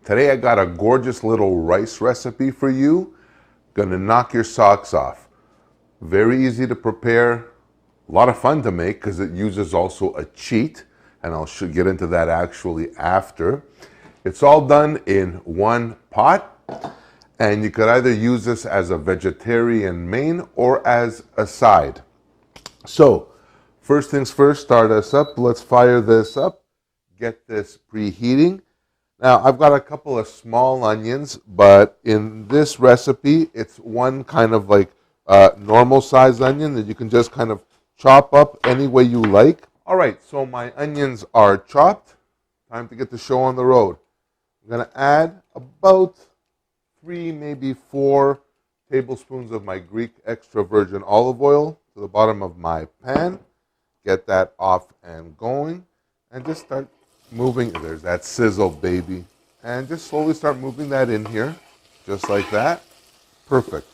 Today I got a gorgeous little rice recipe for you. Gonna knock your socks off. Very easy to prepare, a lot of fun to make because it uses also a cheat, and I'll get into that actually after. It's all done in one pot, and you could either use this as a vegetarian main or as a side. So, first things first, start us up. Let's fire this up, get this preheating. Now, I've got a couple of small onions, but in this recipe, it's one kind of like normal size onion that you can just kind of chop up any way you like. All right, so my onions are chopped. Time to get the show on the road. I'm going to add about 3, maybe 4 tablespoons of my Greek extra virgin olive oil to the bottom of my pan. Get that off and going, and just start moving. There's that sizzle, baby. And just slowly start moving that in here, just like that. Perfect.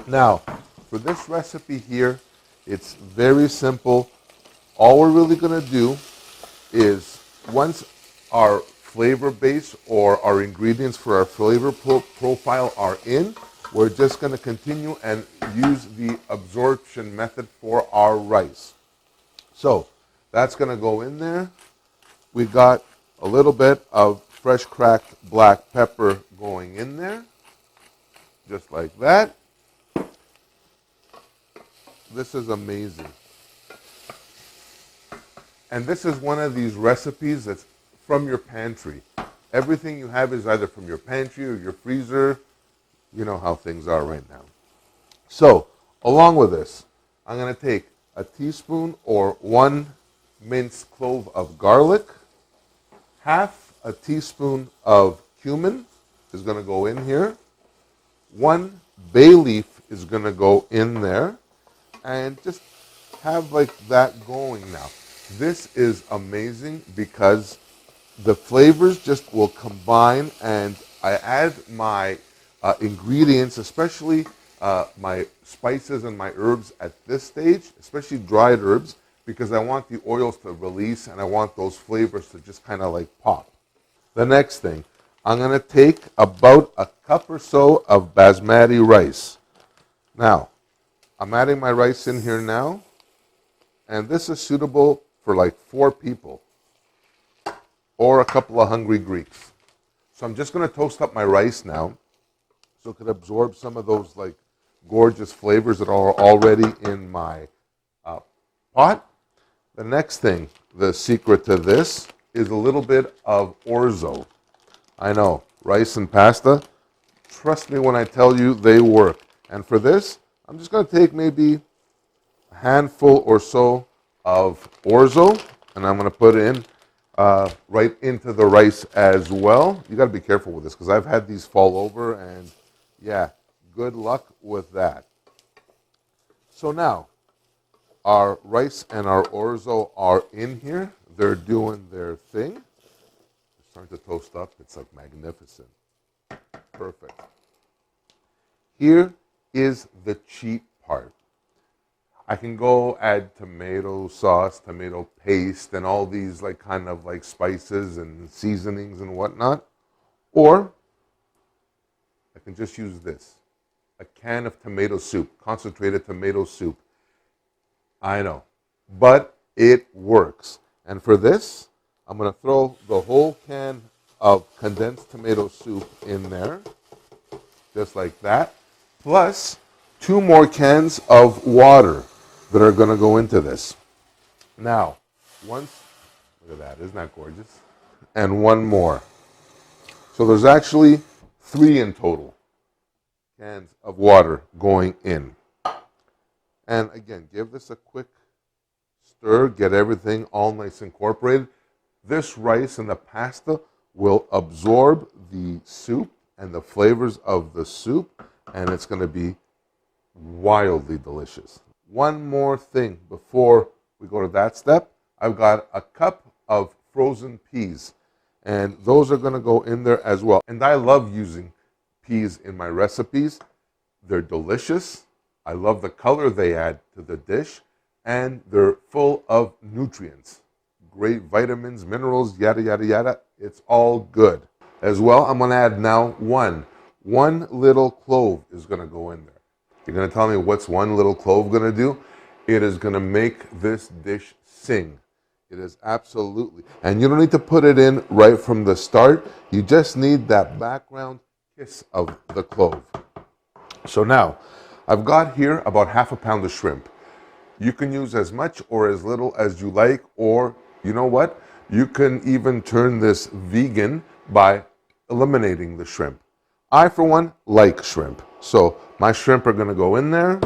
Now, for this recipe here, it's very simple. All we're really going to do is, once our flavor base or our ingredients for our flavor profile are in, we're just going to continue and use the absorption method for our rice. So that's going to go in there. We got a little bit of fresh cracked black pepper going in there, just like that. This is amazing. And this is one of these recipes that's from your pantry. Everything you have is either from your pantry or your freezer. You know how things are right now. So, along with this, I'm going to take a teaspoon or 1 minced clove of garlic. Half a teaspoon of cumin is going to go in here. 1 bay leaf is going to go in there. And just have like that going now. This is amazing because the flavors just will combine, and I add my ingredients, especially my spices and my herbs at this stage, especially dried herbs, because I want the oils to release and I want those flavors to just kind of like pop. The next thing, I'm going to take about a cup or so of basmati rice. Now, I'm adding my rice in here now, and this is suitable for like 4 people or a couple of hungry Greeks. So I'm just going to toast up my rice now so it could absorb some of those like gorgeous flavors that are already in my pot. The next thing, the secret to this, is a little bit of orzo. I know, rice and pasta, trust me when I tell you they work. And for this, I'm just going to take maybe a handful or so of orzo, and I'm going to put in right into the rice as well. You got to be careful with this because I've had these fall over, and yeah, good luck with that. So now, our rice and our orzo are in here. They're doing their thing. It's starting to toast up. It's like magnificent. Perfect. Here is the cheat part. I can go add tomato sauce, tomato paste, and all these like kind of like spices and seasonings and whatnot. Or I can just use this. A can of tomato soup, concentrated tomato soup. I know, but it works. And for this, I'm going to throw the whole can of condensed tomato soup in there, just like that, plus 2 more cans of water that are going to go into this. Now, look at that, isn't that gorgeous? And 1 more. So there's actually 3 in total cans of water going in. And again, give this a quick stir, get everything all nice incorporated. This rice and the pasta will absorb the soup and the flavors of the soup, and it's going to be wildly delicious. 1 more thing before we go to that step. I've got a cup of frozen peas, and those are going to go in there as well. And I love using peas in my recipes. They're delicious. I love the color they add to the dish, and they're full of nutrients. Great vitamins, minerals, yada, yada, yada. It's all good. as well, I'm going to add now one little clove is going to go in there. You're going to tell me what's one little clove going to do? It is going to make this dish sing. It is absolutely. And you don't need to put it in right from the start. You just need that background kiss of the clove. So now, I've got here about half a pound of shrimp. You can use as much or as little as you like, or you know what? You can even turn this vegan by eliminating the shrimp. I, for one, like shrimp. So my shrimp are going to go in there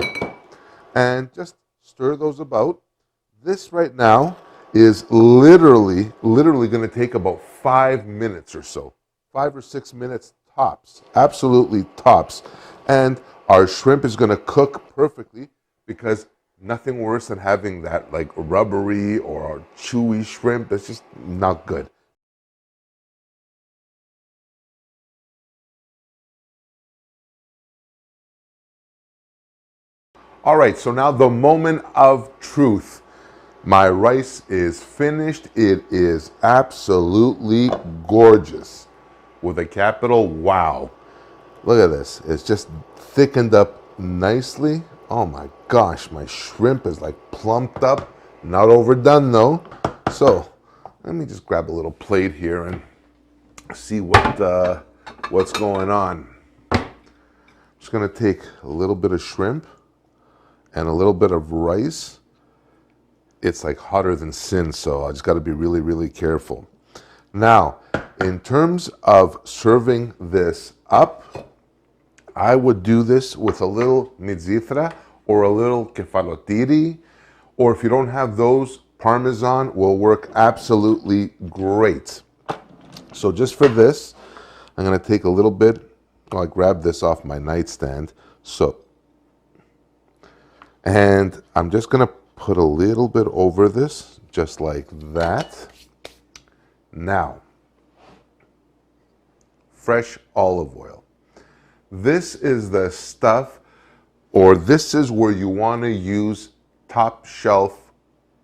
and just stir those about. This right now is literally going to take about 5 minutes or so. 5 or 6 minutes tops. Absolutely tops. And our shrimp is going to cook perfectly, because nothing worse than having that like rubbery or chewy shrimp. That's just not good. All right, so now the moment of truth. My rice is finished. It is absolutely gorgeous with a capital wow. Look at this. It's just thickened up nicely. Oh my gosh, my shrimp is like plumped up. Not overdone though. So let me just grab a little plate here and see what's going on. I'm just gonna take a little bit of shrimp and a little bit of rice. It's like hotter than sin, so I just got to be really, really careful. Now, in terms of serving this up, I would do this with a little mizithra or a little kefalotiri, or if you don't have those, Parmesan will work absolutely great. So just for this, I'm going to take a little bit. I grabbed this off my nightstand. And I'm just going to put a little bit over this, just like that. Now, fresh olive oil. This is the stuff, or this is where you want to use top shelf.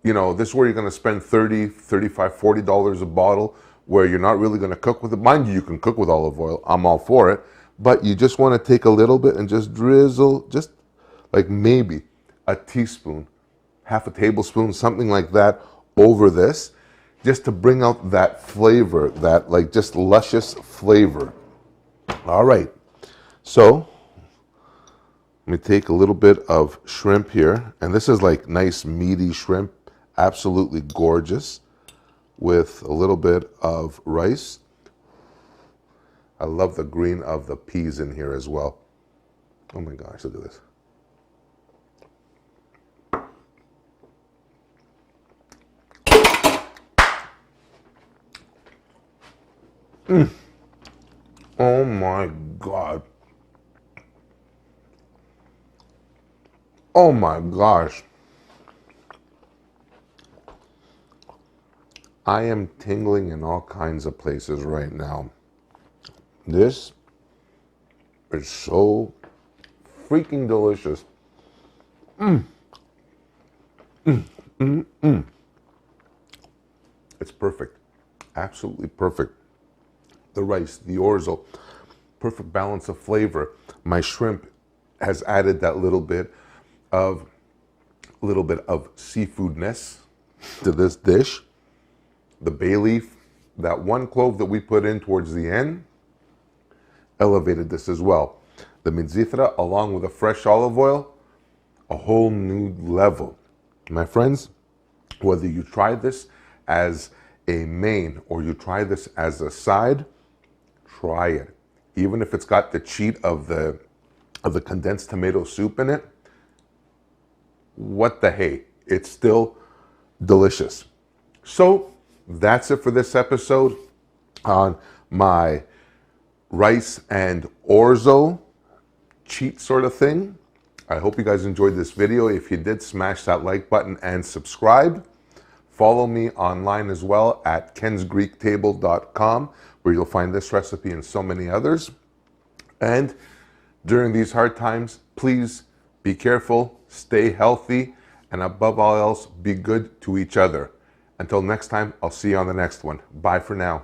You know, this is where you're going to spend $30, $35, $40 a bottle, where you're not really going to cook with it. Mind you, you can cook with olive oil. I'm all for it. But you just want to take a little bit and just drizzle, just like maybe a teaspoon, half a tablespoon, something like that over this, just to bring out that flavor, that like just luscious flavor. All right, so let me take a little bit of shrimp here, and this is like nice meaty shrimp, absolutely gorgeous, with a little bit of rice. I love the green of the peas in here as well. Oh my gosh, look at this. Oh my God. Oh my gosh. I am tingling in all kinds of places right now. This is so freaking delicious. It's perfect. Absolutely perfect. The rice, the orzo, perfect balance of flavor. My shrimp has added that little bit of seafoodness to this dish. The bay leaf, that one clove that we put in towards the end, elevated this as well. The mizithra, along with the fresh olive oil, a whole new level. My friends, whether you try this as a main or you try this as a side, try it. Even if it's got the cheat of the condensed tomato soup in it, what the hey, it's still delicious. So that's it for this episode on my rice and orzo cheat sort of thing. I hope you guys enjoyed this video. If you did, smash that like button and subscribe. Follow me online as well at kensgreektable.com, where you'll find this recipe and so many others. And during these hard times, please be careful, stay healthy, and above all else, be good to each other. Until next time, I'll see you on the next one. Bye for now.